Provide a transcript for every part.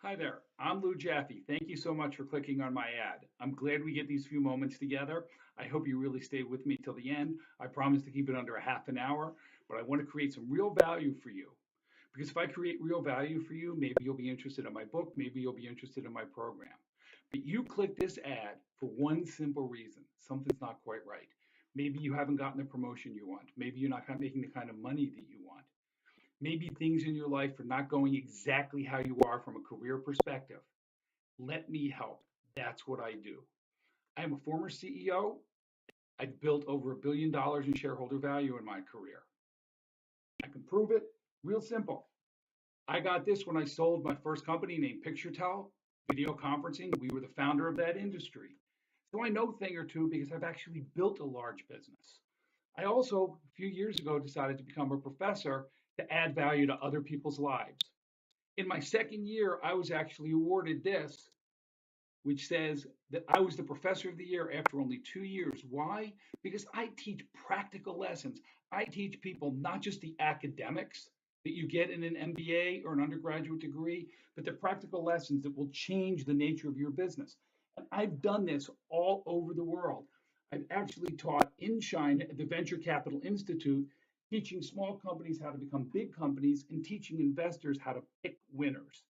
Hi there, I'm Lou Jaffe. Thank you so much for clicking on my ad. I'm glad we get these few moments together. I hope you really stay with me till the end. I promise to keep it under a half an hour, but I want to create some real value for you. Because if I create real value for you, maybe you'll be interested in my book, maybe you'll be interested in my program. But you click this ad for one simple reason something's not quite right. Maybe you haven't gotten the promotion you want. Maybe you're not making the kind of money that you want. Maybe things in your life are not going exactly how you are from a career perspective. Let me help. That's what I do. I am a former CEO. I've built over $1 billion in shareholder value in my career. I can prove it. Real simple. I got this when I sold my first company named PictureTel, video conferencing. We were the founder of that industry. So I know a thing or two because I've actually built a large business. I also, a few years ago, decided to become a professor to add value to other people's lives. In my second year, I was actually awarded this, which says that I was the professor of the year after only 2 years. Why? Because I teach practical lessons. I teach people not just the academics that you get in an MBA or an undergraduate degree, but the practical lessons that will change the nature of your business. And I've done this all over the world. I've actually taught in China at the Venture Capital Institute, teaching small companies how to become big companies and teaching investors how to pick winners.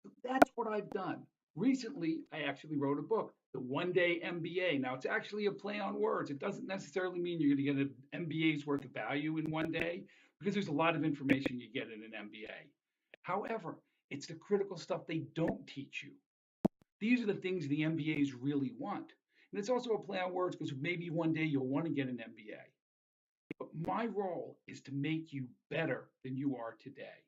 So that's what I've done. Recently, I actually wrote a book, The One Day MBA. Now, it's actually a play on words. It doesn't necessarily mean you're going to get an MBA's worth of value in one day because there's a lot of information you get in an MBA. However, it's the critical stuff they don't teach you. These are the things the MBAs really want. And it's also a play on words because maybe one day you'll want to get an MBA. But my role is to make you better than you are today.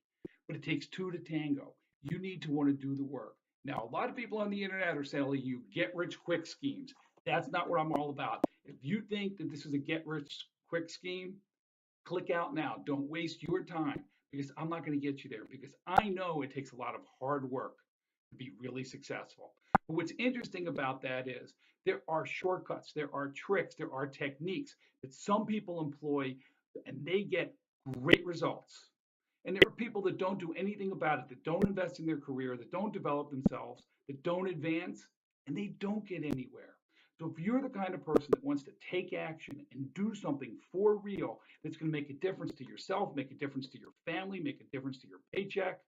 But it takes two to tango. You need to want to do the work. Now, a lot of people on the internet are selling you get rich quick schemes. That's not what I'm all about. If you think that this is a get rich quick scheme, click out now. Don't waste your time because I'm not going to get you there because I know it takes a lot of hard work to be really successful. But what's interesting about that is there are shortcuts, there are tricks, there are techniques that some people employ and they get great results. And there are people that don't do anything about it, that don't invest in their career, that don't develop themselves, that don't advance, and they don't get anywhere. So if you're the kind of person that wants to take action and do something for real that's going to make a difference to yourself, make a difference to your family, make a difference to your paycheck,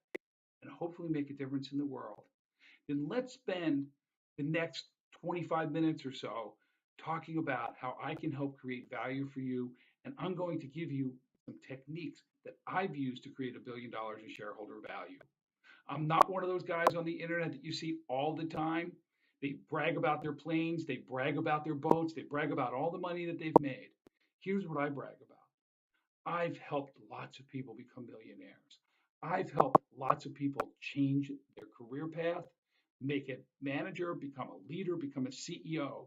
and hopefully make a difference in the world, then let's spend the next 25 minutes or so talking about how I can help create value for you. And I'm going to give you some techniques that I've used to create $1 billion in shareholder value. I'm not one of those guys on the internet that you see all the time. They brag about their planes, they brag about their boats, they brag about all the money that they've made. Here's what I brag about. I've helped lots of people become millionaires. I've helped lots of people change their career path, make a manager, become a leader, become a CEO.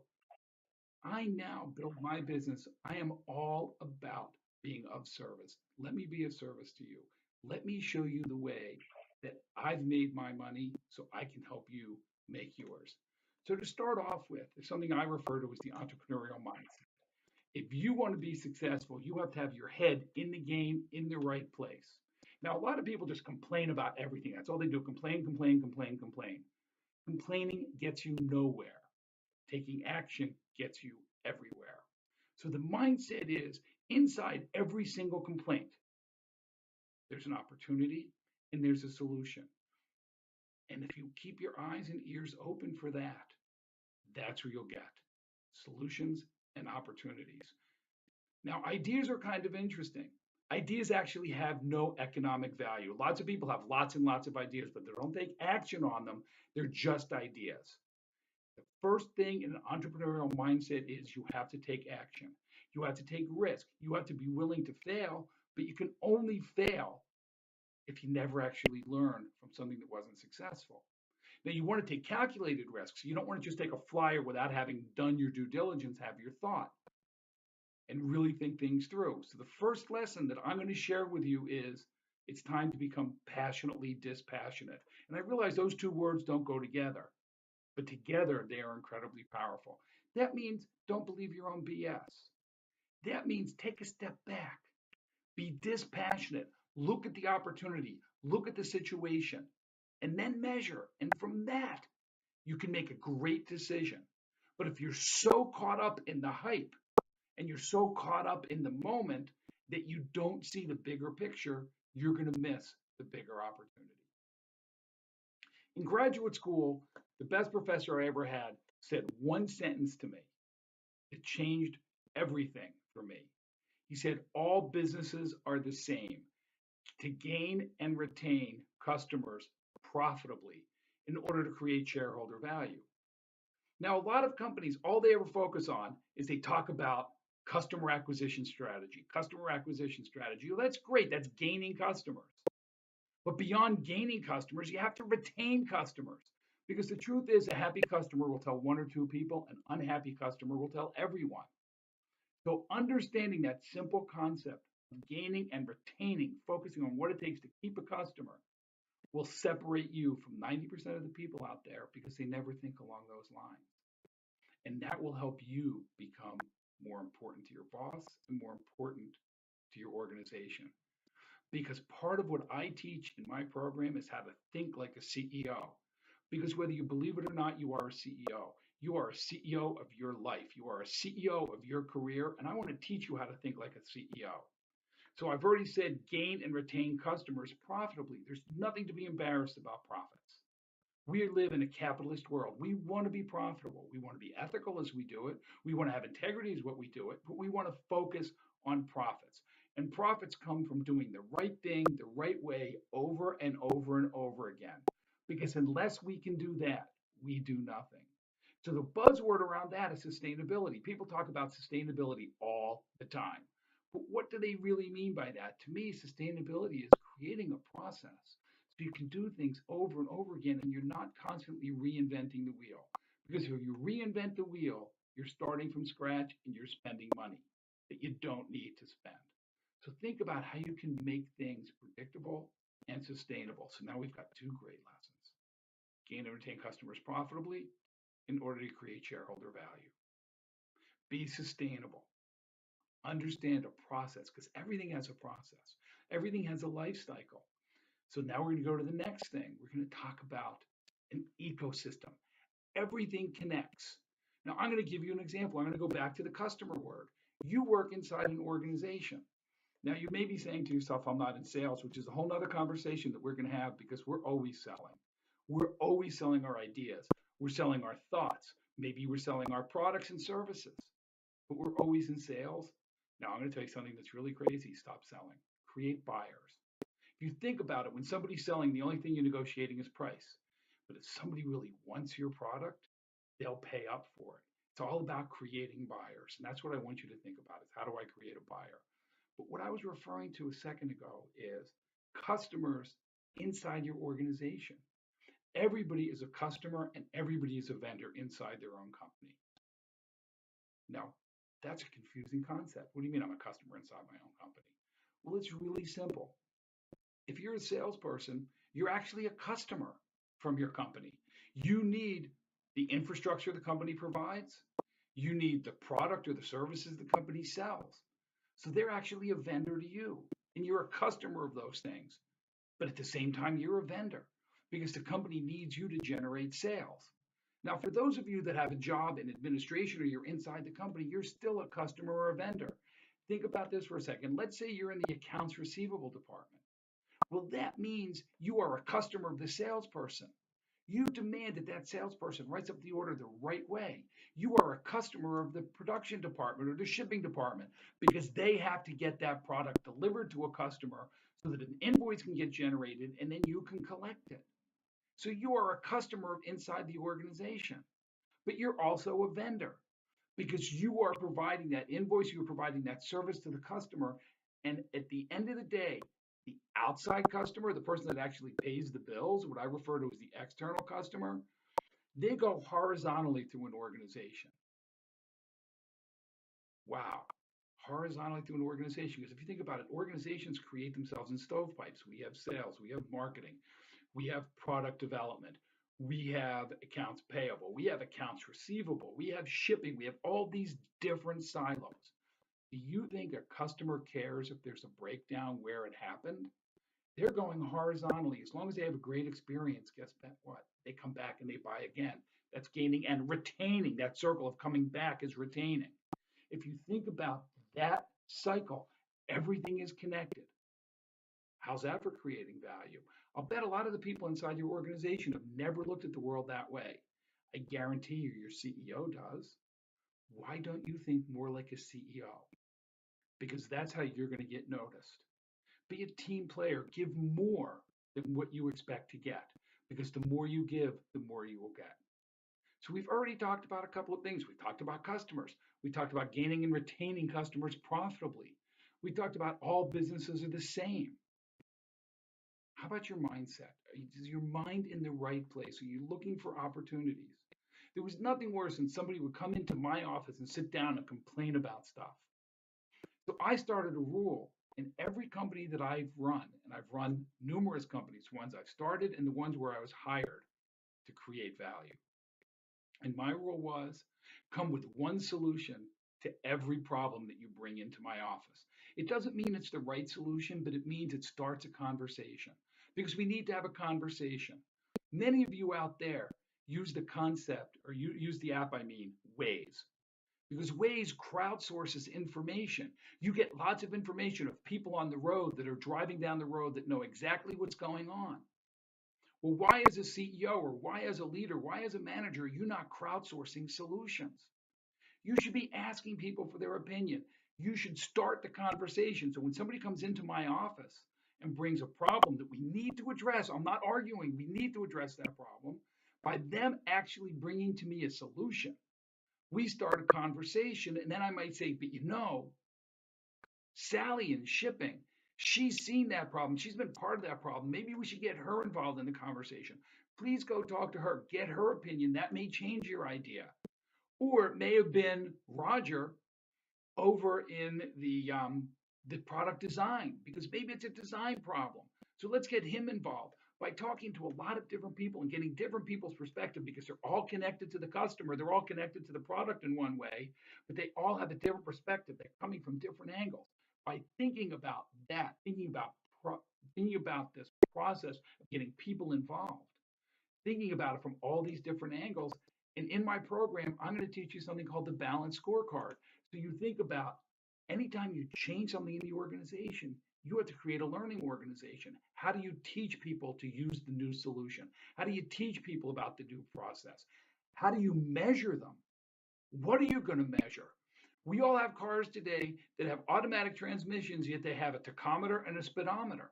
I now build my business. I am all about being of service. Let me be of service to you. Let me show you the way that I've made my money so I can help you make yours. So, to start off with, is something I refer to as the entrepreneurial mindset. If you want to be successful, you have to have your head in the game in the right place. Now, a lot of people just complain about everything. That's all they do complain, complain, complain, complain. Complaining gets you nowhere. Taking action gets you everywhere. So the mindset is inside every single complaint, there's an opportunity and there's a solution. And if you keep your eyes and ears open for that, that's where you'll get solutions and opportunities. Now, ideas are kind of interesting. Ideas actually have no economic value. Lots of people have lots and lots of ideas, but they don't take action on them. They're just ideas. The first thing in an entrepreneurial mindset is you have to take action. You have to take risk. You have to be willing to fail, but you can only fail if you never actually learn from something that wasn't successful. Now, you want to take calculated risks. You don't want to just take a flyer without having done your due diligence, have your thought, and really think things through. So, the first lesson that I'm going to share with you is it's time to become passionately dispassionate. And I realize those two words don't go together, but together they are incredibly powerful. That means don't believe your own BS. That means take a step back, be dispassionate, look at the opportunity, look at the situation, and then measure. And from that, you can make a great decision. But if you're so caught up in the hype and you're so caught up in the moment that you don't see the bigger picture, you're going to miss the bigger opportunity. In graduate school, the best professor I ever had said one sentence to me that changed everything for me. He said, all businesses are the same. To gain and retain customers profitably in order to create shareholder value. Now, a lot of companies, all they ever focus on is they talk about customer acquisition strategy. Customer acquisition strategy. Well, that's great. That's gaining customers. But beyond gaining customers, you have to retain customers. Because the truth is, a happy customer will tell one or two people, an unhappy customer will tell everyone. So, understanding that simple concept of gaining and retaining, focusing on what it takes to keep a customer, will separate you from 90% of the people out there because they never think along those lines. And that will help you become more important to your boss and more important to your organization. Because part of what I teach in my program is how to think like a CEO. Because whether you believe it or not, you are a CEO. You are a CEO of your life. You are a CEO of your career. And I want to teach you how to think like a CEO. So I've already said gain and retain customers profitably. There's nothing to be embarrassed about profits. We live in a capitalist world. We want to be profitable. We want to be ethical as we do it. We want to have integrity as what we do it, but we want to focus on profits. And profits come from doing the right thing the right way over and over and over again. Because unless we can do that, we do nothing. So the buzzword around that is sustainability. People talk about sustainability all the time. But what do they really mean by that? To me, sustainability is creating a process so you can do things over and over again and you're not constantly reinventing the wheel. Because if you reinvent the wheel, you're starting from scratch and you're spending money that you don't need to spend. So think about how you can make things predictable and sustainable. So now we've got two great lessons. Gain and retain customers profitably in order to create shareholder value. Be sustainable. Understand a process because everything has a process. Everything has a life cycle. So now we're going to go to the next thing. We're going to talk about an ecosystem. Everything connects. Now I'm going to give you an example. I'm going to go back to the customer word. You work inside an organization. Now you may be saying to yourself, I'm not in sales, which is a whole nother conversation that we're going to have because we're always selling. We're always selling our ideas. We're selling our thoughts. Maybe we're selling our products and services, but we're always in sales. Now I'm going to tell you something that's really crazy. Stop selling. Create buyers. If you think about it, when somebody's selling, the only thing you're negotiating is price. But if somebody really wants your product, they'll pay up for it. It's all about creating buyers. And that's what I want you to think about is how do I create a buyer? But what I was referring to a second ago is customers inside your organization. Everybody is a customer and everybody is a vendor inside their own company. Now, that's a confusing concept. What do you mean I'm a customer inside my own company? Well, it's really simple. If you're a salesperson, you're actually a customer from your company. You need the infrastructure the company provides. You need the product or the services the company sells. So they're actually a vendor to you, and you're a customer of those things. But at the same time, you're a vendor because the company needs you to generate sales. Now, for those of you that have a job in administration or you're inside the company, you're still a customer or a vendor. Think about this for a second. Let's say you're in the accounts receivable department. Well, that means you are a customer of the salesperson. You demand that that salesperson writes up the order the right way. You are a customer of the production department or the shipping department because they have to get that product delivered to a customer so that an invoice can get generated and then you can collect it. So you are a customer inside the organization, but you're also a vendor because you are providing that invoice, you are providing that service to the customer. And at the end of the day, the outside customer, the person that actually pays the bills, what I refer to as the external customer, they go horizontally through an organization. Wow. Horizontally through an organization. Because if you think about it, organizations create themselves in stovepipes. We have sales, we have marketing, we have product development, we have accounts payable, we have accounts receivable, we have shipping, we have all these different silos. Do you think a customer cares if there's a breakdown where it happened? They're going horizontally. As long as they have a great experience, guess what? They come back and they buy again. That's gaining and retaining. That circle of coming back is retaining. If you think about that cycle, everything is connected. How's that for creating value? I'll bet a lot of the people inside your organization have never looked at the world that way. I guarantee you, your CEO does. Why don't you think more like a CEO? Because that's how you're going to get noticed. Be a team player. Give more than what you expect to get. Because the more you give, the more you will get. So we've already talked about a couple of things. We talked about customers. We talked about gaining and retaining customers profitably. We talked about all businesses are the same. How about your mindset? Is your mind in the right place? Are you looking for opportunities? There was nothing worse than somebody would come into my office and sit down and complain about stuff. So I started a rule in every company that I've run, and I've run numerous companies, ones I've started and the ones where I was hired to create value. And my rule was come with one solution to every problem that you bring into my office. It doesn't mean it's the right solution, but it means it starts a conversation because we need to have a conversation. Many of you out there use the concept, or you use the app, I mean, Waze. Because Waze crowdsources information. You get lots of information of people on the road that are driving down the road that know exactly what's going on. Well, why as a CEO or why as a leader, why as a manager, are you not crowdsourcing solutions? You should be asking people for their opinion. You should start the conversation. So when somebody comes into my office and brings a problem that we need to address, I'm not arguing, we need to address that problem. By them actually bringing to me a solution, we start a conversation, and then I might say, but you know, Sally in shipping, she's seen that problem. She's been part of that problem. Maybe we should get her involved in the conversation. Please go talk to her, get her opinion. That may change your idea. Or it may have been Roger over in the product design because maybe it's a design problem. So let's get him involved by talking to a lot of different people and getting different people's perspective because they're all connected to the customer, they're all connected to the product in one way, but they all have a different perspective. They're coming from different angles. By thinking about that, thinking about this process of getting people involved, thinking about it from all these different angles. And in my program, I'm going to teach you something called the balance scorecard. So you think about anytime you change something in the organization, you have to create a learning organization. How do you teach people to use the new solution? How do you teach people about the new process? How do you measure them? What are you going to measure? We all have cars today that have automatic transmissions, yet they have a tachometer and a speedometer.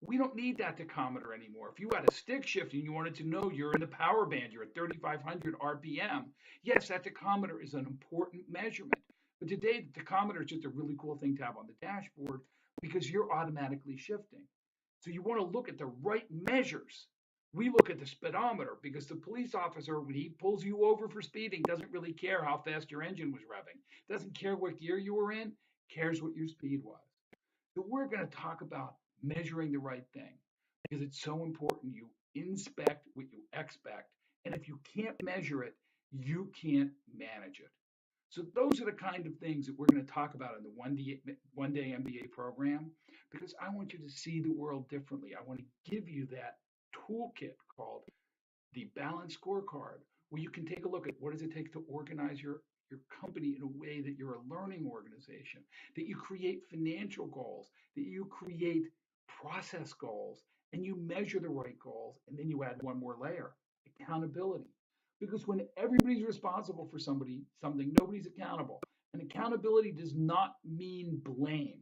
We don't need that tachometer anymore. If you had a stick shift and you wanted to know you're in the power band, you're at 3,500 RPM, yes, that tachometer is an important measurement. But today, the tachometer is just a really cool thing to have on the dashboard because you're automatically shifting. So you want to look at the right measures. We look at the speedometer because the police officer, when he pulls you over for speeding, doesn't really care how fast your engine was revving, doesn't care what gear you were in, cares what your speed was. So we're going to talk about measuring the right thing because it's so important. You inspect what you expect. And if you can't measure it, you can't manage it. So those are the kind of things that we're going to talk about in the one-day MBA program because I want you to see the world differently. I want to give you that toolkit called the balance scorecard where you can take a look at what does it take to organize your company in a way that you're a learning organization, that you create financial goals, that you create process goals, and you measure the right goals, and then you add one more layer, accountability. Because when everybody's responsible for something, nobody's accountable. And accountability does not mean blame.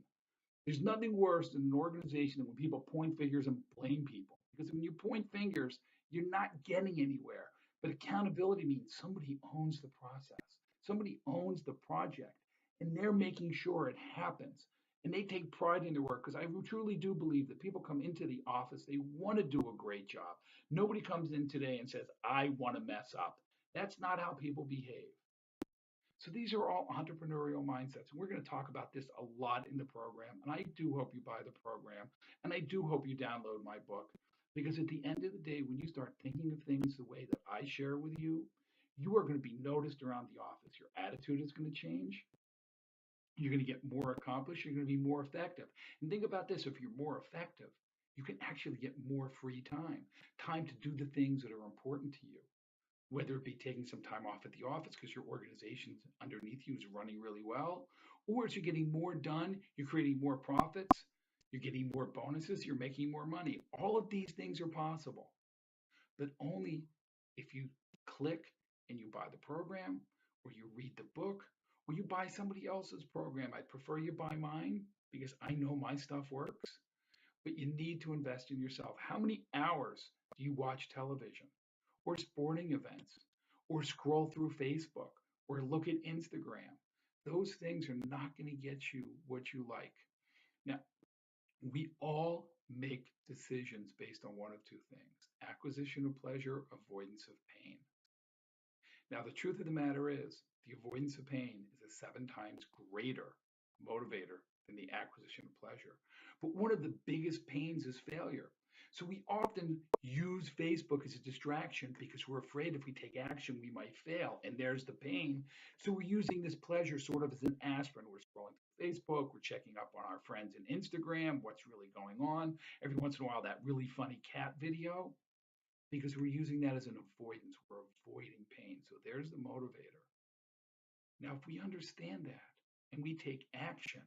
There's nothing worse than an organization than when people point fingers and blame people. Because when you point fingers, you're not getting anywhere. But accountability means somebody owns the process, somebody owns the project, and they're making sure it happens. And they take pride in their work because I truly do believe that people come into the office, they want to do a great job. Nobody comes in today and says, I want to mess up. That's not how people behave. So these are all entrepreneurial mindsets. And we're going to talk about this a lot in the program. And I do hope you buy the program. And I do hope you download my book. Because at the end of the day, when you start thinking of things the way that I share with you, you are going to be noticed around the office. Your attitude is going to change. You're going to get more accomplished. You're going to be more effective. And think about this, if you're more effective, you can actually get more free time to do the things that are important to you, whether it be taking some time off at the office because your organization underneath you is running really well, or as you're getting more done, you're creating more profits, you're getting more bonuses, you're making more money. All of these things are possible, but only if you click and you buy the program, or you read the book, or you buy somebody else's program. I'd prefer you buy mine because I know my stuff works, but you need to invest in yourself. How many hours do you watch television or sporting events or scroll through Facebook or look at Instagram? Those things are not going to get you what you like. Now, we all make decisions based on one of two things: acquisition of pleasure, avoidance of pain. Now, the truth of the matter is, the avoidance of pain is a 7 times greater motivator than the acquisition of pleasure. But one of the biggest pains is failure. So we often use Facebook as a distraction because we're afraid if we take action, we might fail. And there's the pain. So we're using this pleasure sort of as an aspirin. We're scrolling through Facebook, we're checking up on our friends in Instagram, what's really going on. Every once in a while, that really funny cat video, because we're using that as an avoidance. We're avoiding pain. So there's the motivator. Now, if we understand that and we take action,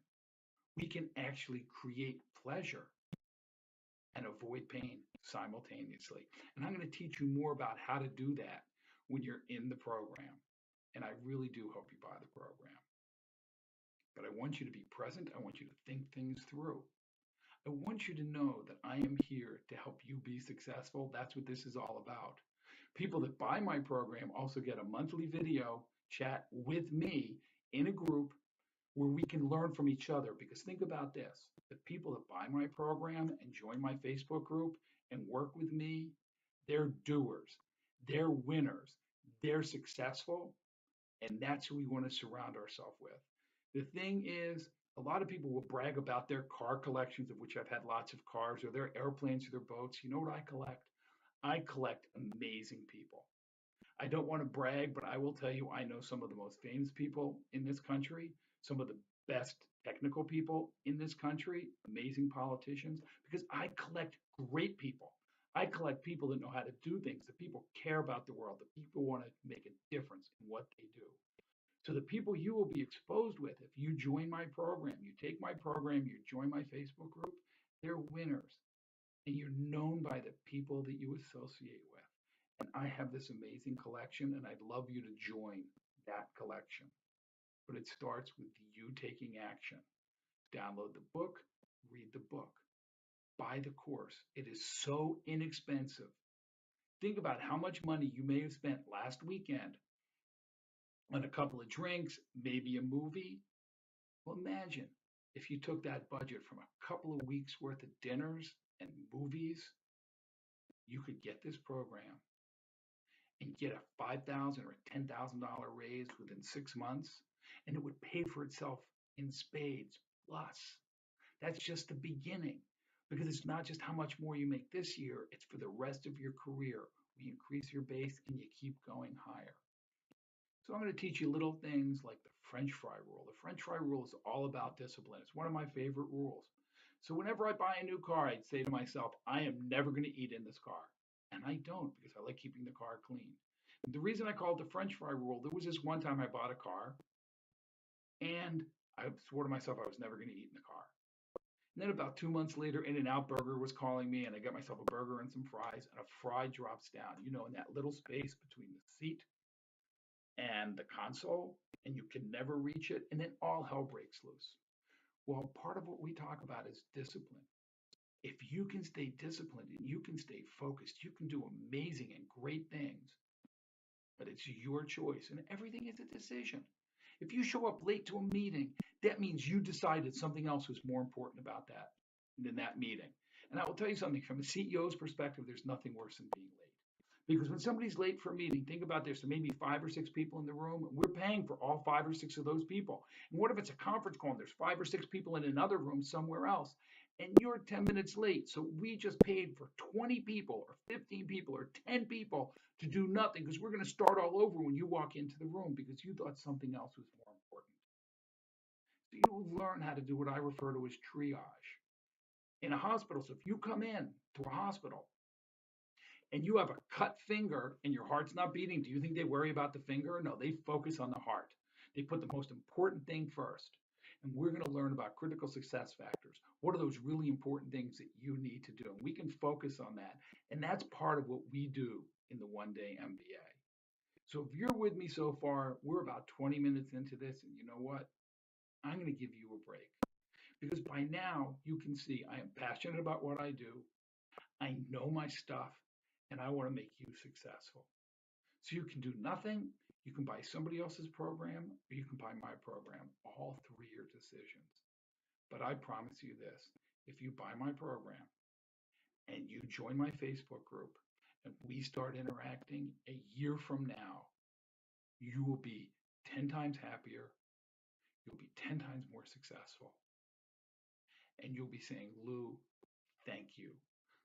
we can actually create pleasure and avoid pain simultaneously. And I'm going to teach you more about how to do that when you're in the program. And I really do hope you buy the program. But I want you to be present. I want you to think things through. I want you to know that I am here to help you be successful. That's what this is all about. People that buy my program also get a monthly video chat with me in a group where we can learn from each other. Because think about this: the people that buy my program and join my Facebook group and work with me, they're doers, they're winners, they're successful, and that's who we want to surround ourselves with. The thing is, a lot of people will brag about their car collections, of which I've had lots of cars, or their airplanes or their boats. You know what I collect? I collect amazing people. I don't want to brag, but I will tell you, I know some of the most famous people in this country, some of the best technical people in this country, amazing politicians, because I collect great people. I collect people that know how to do things, that people care about the world, that people want to make a difference in what they do. So the people you will be exposed with, if you join my program, you take my program, you join my Facebook group, they're winners. And you're known by the people that you associate with. And I have this amazing collection, and I'd love you to join that collection. But it starts with you taking action. Download the book, read the book, buy the course. It is so inexpensive. Think about how much money you may have spent last weekend on a couple of drinks, maybe a movie. Well, imagine if you took that budget from a couple of weeks worth of dinners and movies, you could get this program and get a $5,000 or a $10,000 raise within 6 months, and it would pay for itself in spades. Plus, that's just the beginning, because it's not just how much more you make this year, it's for the rest of your career. We increase your base and you keep going higher. So I'm going to teach you little things like the French fry rule. The French fry rule is all about discipline. It's one of my favorite rules. So whenever I buy a new car, I'd say to myself, I am never going to eat in this car. And I don't, because I like keeping the car clean. The reason I call it the French fry rule, there was this one time I bought a car and I swore to myself I was never going to eat in the car. And then about 2 months later, In-N-Out Burger was calling me, and I got myself a burger and some fries, and a fry drops down, in that little space between the seat and the console, and you can never reach it, and then all hell breaks loose. Well, part of what we talk about is discipline. If you can stay disciplined and you can stay focused, you can do amazing and great things, but it's your choice, and everything is a decision. If you show up late to a meeting, that means you decided something else was more important about that than that meeting. And I will tell you something, from a CEO's perspective, there's nothing worse than being late. Because when somebody's late for a meeting, think about this: there may be 5 or 6 people in the room, and we're paying for all 5 or 6 of those people. And what if it's a conference call and there's 5 or 6 people in another room somewhere else, and you're 10 minutes late? So we just paid for 20 people or 15 people or 10 people to do nothing, because we're going to start all over when you walk into the room because you thought something else was more important. So you learn how to do what I refer to as triage in a hospital. So if you come in to a hospital and you have a cut finger and your heart's not beating, do you think they worry about the finger? No, they focus on the heart. They put the most important thing first. And we're going to learn about critical success factors. What are those really important things that you need to do? And we can focus on that. And that's part of what we do in the One Day MBA. So if you're with me so far, we're about 20 minutes into this. And you know what? I'm going to give you a break because by now you can see I am passionate about what I do. I know my stuff and I want to make you successful. So you can do nothing, you can buy somebody else's program, or you can buy my program. All three are decisions. But I promise you this, if you buy my program and you join my Facebook group and we start interacting a year from now, you will be 10 times happier, you'll be 10 times more successful, and you'll be saying, Lou, thank you.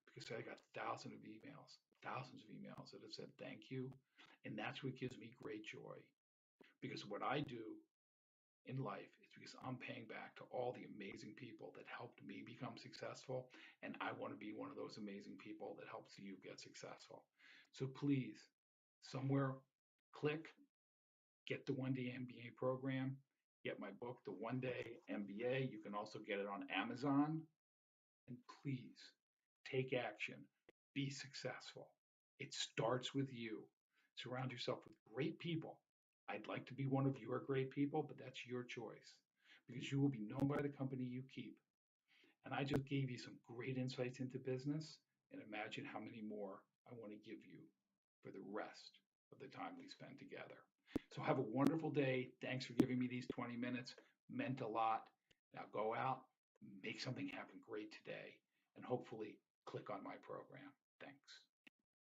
Because I got thousands of emails that have said thank you. And that's what gives me great joy. Because what I do in life is because I'm paying back to all the amazing people that helped me become successful. And I want to be one of those amazing people that helps you get successful. So please, somewhere, click, get the One Day MBA program, get my book, The One Day MBA. You can also get it on Amazon. And please take action, be successful. It starts with you. Surround yourself with great people. I'd like to be one of your great people, but that's your choice because you will be known by the company you keep. And I just gave you some great insights into business, and imagine how many more I want to give you for the rest of the time we spend together. So have a wonderful day. Thanks for giving me these 20 minutes. Meant a lot. Now go out, make something happen great today, and hopefully click on my program.